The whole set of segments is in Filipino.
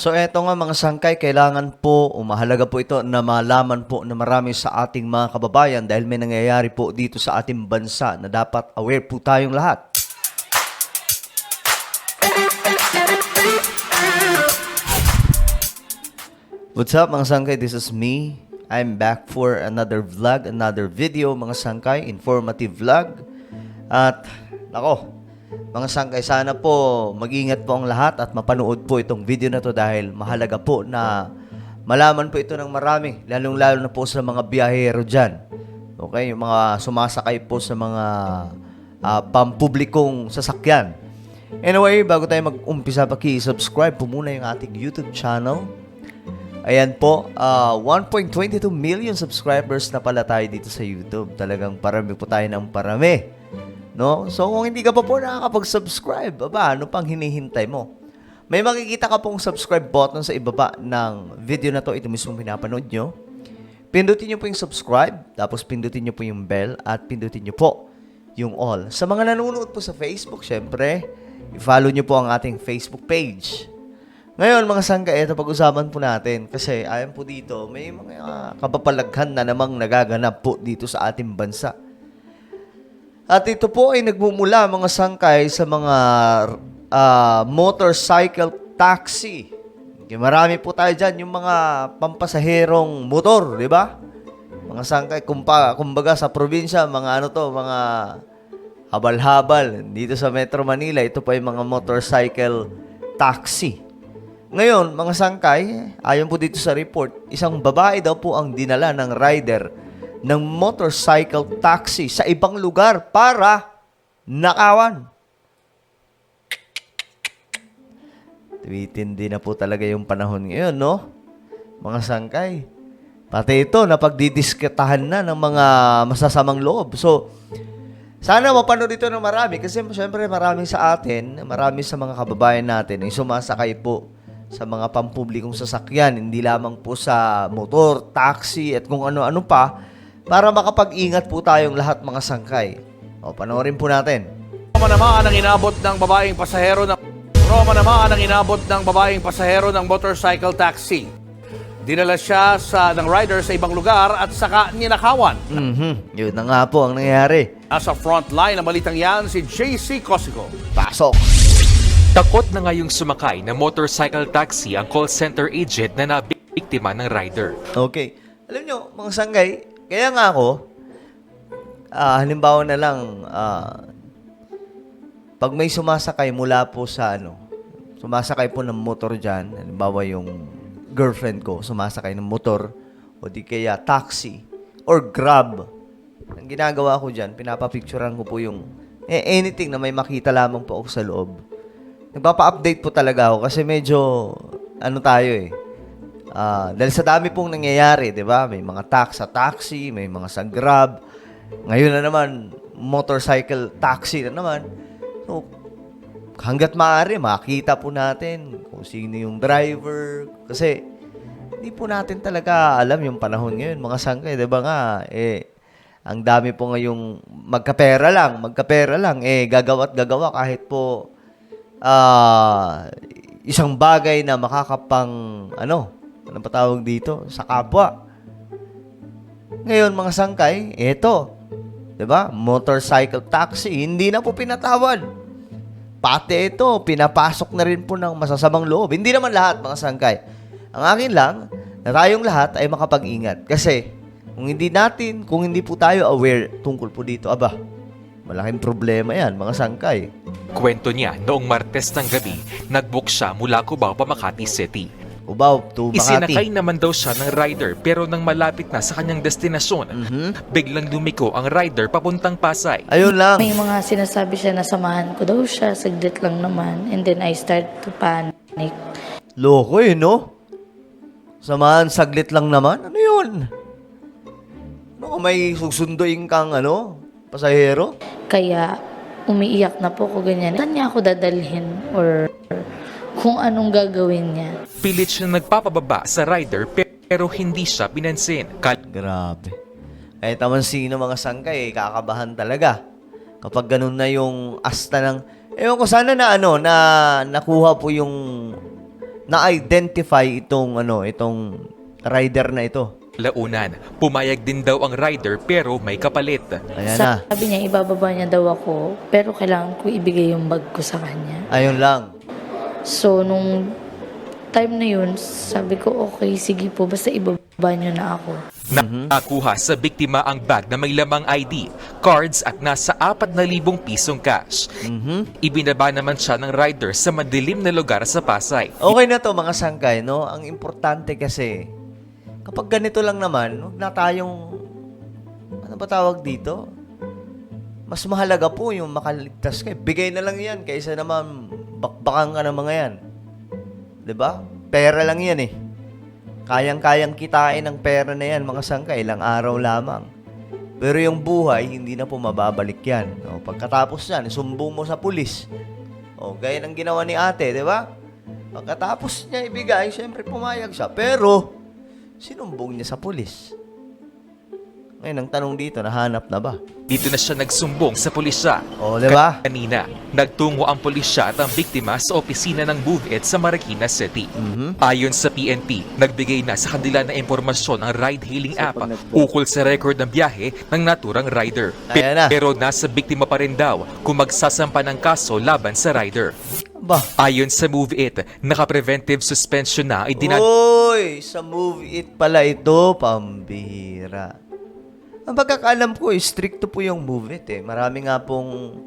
So eto nga mga sangkay, kailangan po, mahalaga po ito na malaman po na marami sa ating mga kababayan dahil may nangyayari po dito sa ating bansa na dapat aware po tayong lahat. What's up mga sangkay, this is me. I'm back for another vlog, another video mga sangkay, informative vlog. At nako, mga sangkay, sana po mag-ingat po ang lahat at mapanood po itong video na to dahil mahalaga po na malaman po ito ng marami, lalong-lalo na po sa mga biyahero dyan. Okay, yung mga sumasakay po sa mga pampublikong sasakyan. Anyway, bago tayo mag-umpisa, paki-subscribe po muna yung ating YouTube channel. Ayan po, 1.22 million subscribers na pala tayo dito sa YouTube. Talagang parami po tayo ng parami. No? So, kung hindi ka pa po nakakapag-subscribe, ano pang hinihintay mo? May makikita ka pong subscribe button sa ibaba ng video na to. Ito mismo pinapanood nyo. Pindutin nyo po yung subscribe, tapos pindutin nyo po yung bell, at pindutin nyo po yung all. Sa mga nanonood po sa Facebook, syempre, i-follow nyo po ang ating Facebook page. Ngayon, mga sangka, ito pag-usapan po natin. Kasi ayon po dito, may mga kapapalaghan na namang nagaganap po dito sa ating bansa. At ito po ay nagmumula mga sangkay sa mga motorcycle taxi. Okay, marami po tayo dyan, yung mga pampasaherong motor, di ba? Mga sangkay, kumbaga sa probinsya, mga mga habal-habal. Dito sa Metro Manila, ito po ay mga motorcycle taxi. Ngayon, mga sangkay, ayon po dito sa report, isang babae daw po ang dinala ng rider ng motorcycle taxi sa ibang lugar para nakawan. Tuwitindi na po talaga yung panahon ngayon, no? Mga sangkay. Pati ito, napagdidisketahan na ng mga masasamang loob. So, sana mapanood ito ng marami kasi syempre marami sa atin, marami sa mga kababayan natin ay sumasakay po sa mga pampublikong sasakyan, hindi lamang po sa motor, taxi, at kung ano-ano pa, para makapag-ingat po tayong lahat mga sangkay. O, panoorin po natin. Roma naman ang inabot ng babaeng pasahero ng motorcycle taxi. Dinala siya ng rider sa ibang lugar at saka ninakawan. Yun na nga po ang nangyayari. Nasa front line ng balitang yan si JC Cosico. Pasok! Takot na ngayong sumakay na motorcycle taxi ang call center agent na nabiktima ng rider. Okay. Alam nyo, mga sanggay, kaya nga ako, halimbawa na lang, pag may sumasakay mula po sa sumasakay po ng motor dyan, halimbawa yung girlfriend ko, sumasakay ng motor, o di kaya taxi, or grab, ang ginagawa ko dyan, pinapapicturean ko po yung anything na may makita lamang po ako sa loob. Nagpapa-update po talaga ako kasi medyo, tayo dahil sa dami pong nangyayari, di ba? May mga taxi, may mga sa Grab. Ngayon na naman, motorcycle taxi na naman. So, hanggat maaari, makita po natin kung sino yung driver. Kasi, hindi po natin talaga alam yung panahon ngayon, mga sangkay. Di ba nga, ang dami po ngayong magkapera lang, gagawa't-gagawa kahit po isang bagay na makakapang ano pa tawag dito sa kapwa. Ngayon mga sangkay, eto, 'di ba? Motorcycle taxi, hindi na po pinatawad. Pati ito, pinapasok na rin po ng masasamang loob. Hindi naman lahat mga sangkay. Ang akin lang, na tayong lahat ay makapag-ingat. Kasi kung hindi po tayo aware tungkol po dito, malaking problema yan, mga sangkay. Kwento niya, noong Martes ng gabi, nag-book siya mula Cubao pa Makati City. Cubao to Makati. Isinakay naman daw siya ng rider pero nang malapit na sa kanyang destinasyon, biglang lumiko ang rider papuntang Pasay. Ayun lang. May mga sinasabi siya na samahan ko daw siya, saglit lang naman. And then I start to panic. Loko no? Samahan, saglit lang naman? Ano yun? May susunduin kang pasahero? Kaya umiiyak na po ko ganyan. Saan niya ako dadalhin or kung anong gagawin niya. Pilit siya nagpapababa sa rider pero hindi siya pinansin. Grabe. Kahit naman sino mga sangkay, kakabahan talaga. Kapag ganun na yung asta ng... Ewan ko sana na nakuha po yung na-identify itong rider na ito. Launan, pumayag din daw ang rider pero may kapalit. Ayan na. Sabi niya, ibababa niya daw ako, pero kailangan ko ibigay yung bag ko sa kanya. Ayun lang. So, nung time na yun, sabi ko, okay, sige po, basta ibaba niyo na ako. Nakuha sa biktima ang bag na may lamang ID, cards at nasa 4,000 pisong cash. Ibinaba naman siya ng rider sa madilim na lugar sa Pasay. Okay na to mga sangkay, no? Ang importante kasi, kapag ganito lang naman, huwag na tayong, ano ba tawag dito? Mas mahalaga po yung makaligtas kayo. Bigay na lang yan, kaysa naman bakbakan ka ng mga yan. 'Di ba? Pera lang yan eh. Kayang-kayang kitain ng pera na yan, mga sangkay, ilang araw lamang. Pero yung buhay, hindi na po mababalik yan. O, pagkatapos yan, sumbong mo sa pulis. O, gaya ng ginawa ni ate, di ba? Pagkatapos niya ibigay, syempre pumayag siya. Pero, sinumbong niya sa pulis. Ngayon, ang tanong dito, nahanap na ba? Dito na siya nagsumbong sa pulisya. O, di ba? Kanina, nagtungo ang pulisya at ang biktima sa opisina ng MoveIt sa Marikina City. Ayon sa PNP, nagbigay na sa kanila na impormasyon ang ride-hailing app ukol sa record ng biyahe ng naturang rider. Ayan na. Pero nasa biktima pa rin daw kung magsasampa ng kaso laban sa rider. Ba? Ayon sa MoveIt, naka-preventive suspension na ay Uy, sa MoveIt pala ito, pambihira. Ang pagkakaalam ko, stricto po yung MoveIt eh. Marami nga pong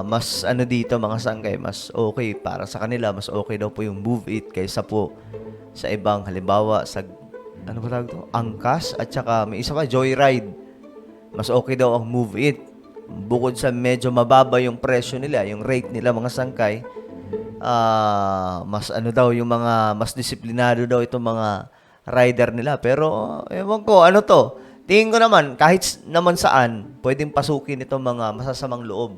mas dito mga sangkay, mas okay para sa kanila, mas okay daw po yung MoveIt kaysa po sa ibang, halimbawa sa ano ba tawag to? Angkas at saka may isa pa, Joyride. Mas okay daw ang MoveIt. Bukod sa medyo mababa yung presyo nila, yung rate nila mga sangkay, mas daw yung mga mas disiplinado daw itong mga rider nila. Pero ewan ko, ano to? Tingin ko naman, kahit naman saan, pwedeng pasukin itong mga masasamang loob.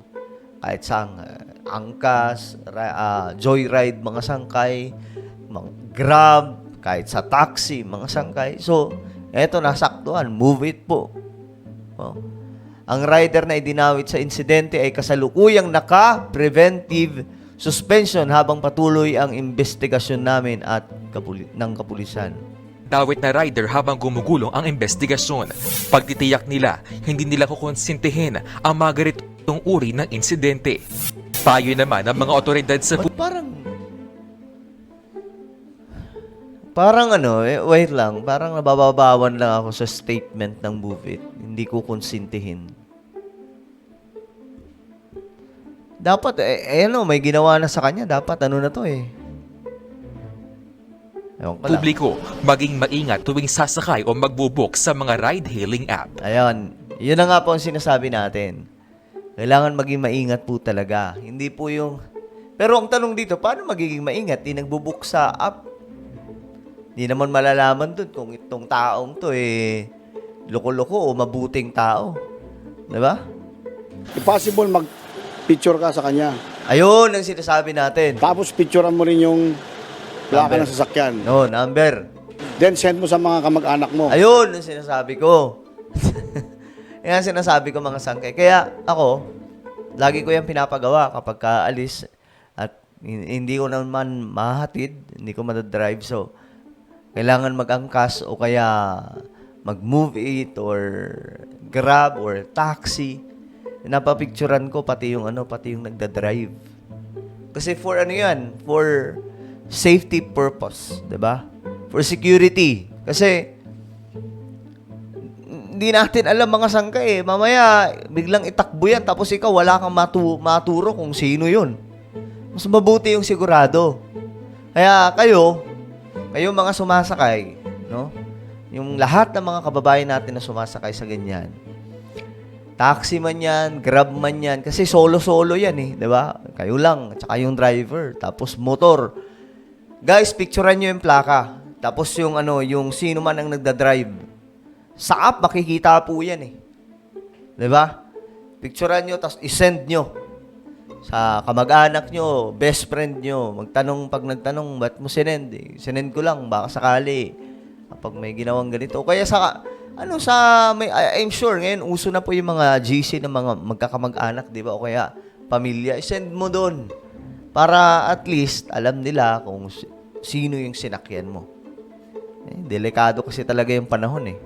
Kahit saan, angkas, joyride, mga sangkay, mga grab, kahit sa taxi, mga sangkay. So, eto, nasaktuhan. MoveIt po. Oh. Ang rider na idinawit sa insidente ay kasalukuyang naka-preventive suspension habang patuloy ang investigasyon namin at ng kapulisan. dawit na rider habang gumugulong ang investigasyon. Pagtitiyak nila, hindi nila kukonsintihin ang mga ganitong uri ng insidente. Payo naman ng mga otoridad sa Parang wait lang, parang nabababawan lang ako sa statement ng MoveIt. Hindi ko konsintihin. Dapat, may ginawa na sa kanya. Dapat, na to eh. Ewan ko lang. publiko, maging maingat tuwing sasakay o magbubuk sa mga ride-hailing app. Ayan. Yun na nga po ang sinasabi natin. Kailangan maging maingat po talaga. Hindi po yung... Pero ang tanong dito, paano magiging maingat? Di nagbubook sa app. Di naman malalaman dun kung itong taong to loko-loko o mabuting tao. Diba? Impossible mag-picture ka sa kanya. Ayun ang sinasabi natin. Tapos picturean mo rin yung plaka ng sasakyan. No, number. Then send mo sa mga kamag-anak mo. Ayun ang sinasabi ko. Yan ang sinasabi ko mga sangkay. Kaya ako, lagi ko yung pinapagawa kapag kaalis at hindi ko naman mahatid, hindi ko madadrive. So, kailangan mag-angkas o kaya mag-MoveIt or Grab or taxi. Napapicturan ko pati yung nagda-drive. Kasi for for safety purpose, 'di ba? For security. Kasi hindi natin alam mga sangkay mamaya biglang itakbo yan tapos ikaw wala kang maturo kung sino 'yun. Mas mabuti yung sigurado. Kaya kayo mga sumasakay, no? Yung lahat ng mga kababayan natin na sumasakay sa ganyan. Taxi man yan, Grab man yan. Kasi solo-solo yan di ba? Kayo lang, tsaka yung driver. Tapos motor. Guys, picturean nyo yung plaka. Tapos yung yung sino man ang nagda-drive. Sa app, makikita po yan di ba? Picturean nyo, tapos isend nyo. Sa kamag-anak nyo, best friend nyo. Pag nagtanong, ba't mo sinend? Sinend ko lang, baka sakali. Kapag may ginawang ganito. O kaya I'm sure ngayon uso na po yung mga GC ng mga magkakamag-anak, di ba? O kaya pamilya, send mo doon para at least alam nila kung sino yung sinakyan mo. Delikado kasi talaga yung panahon eh.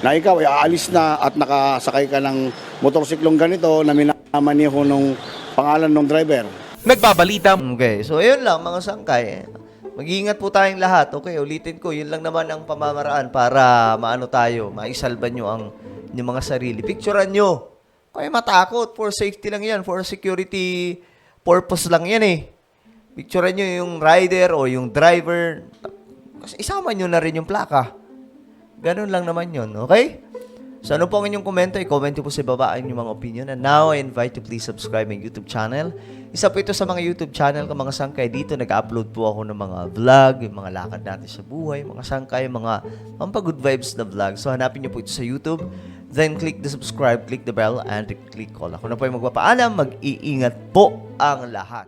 Na ikaw ay aalis na at nakasakay ka ng motorsiklong ganito na minamaneho nung pangalan ng driver. Nagbabalita Okay, so ayun lang mga sangkay. Mag-iingat po tayong lahat. Okay, ulitin ko, yun lang naman ang pamamaraan para maano tayo, maisalba nyo ang inyong mga sarili. Picturean nyo. Kaya matakot, for safety lang yan, for security purpose lang yan eh. Picturean nyo yung rider o yung driver. Kasi isama nyo na rin yung plaka. Ganun lang naman yun, okay? So ano po ang inyong komento? I-comment nyo po sa baba ang inyong mga opinion. And now, I invite you please subscribe my YouTube channel. Isa po ito sa mga YouTube channel ko, mga sangkay. Dito nag-upload po ako ng mga vlog, yung mga lakad natin sa buhay, mga sangkay, mga good vibes na vlog. So hanapin nyo po ito sa YouTube. Then click the subscribe, click the bell, and click all. Ako na po yung magpapaalam. Mag-iingat po ang lahat.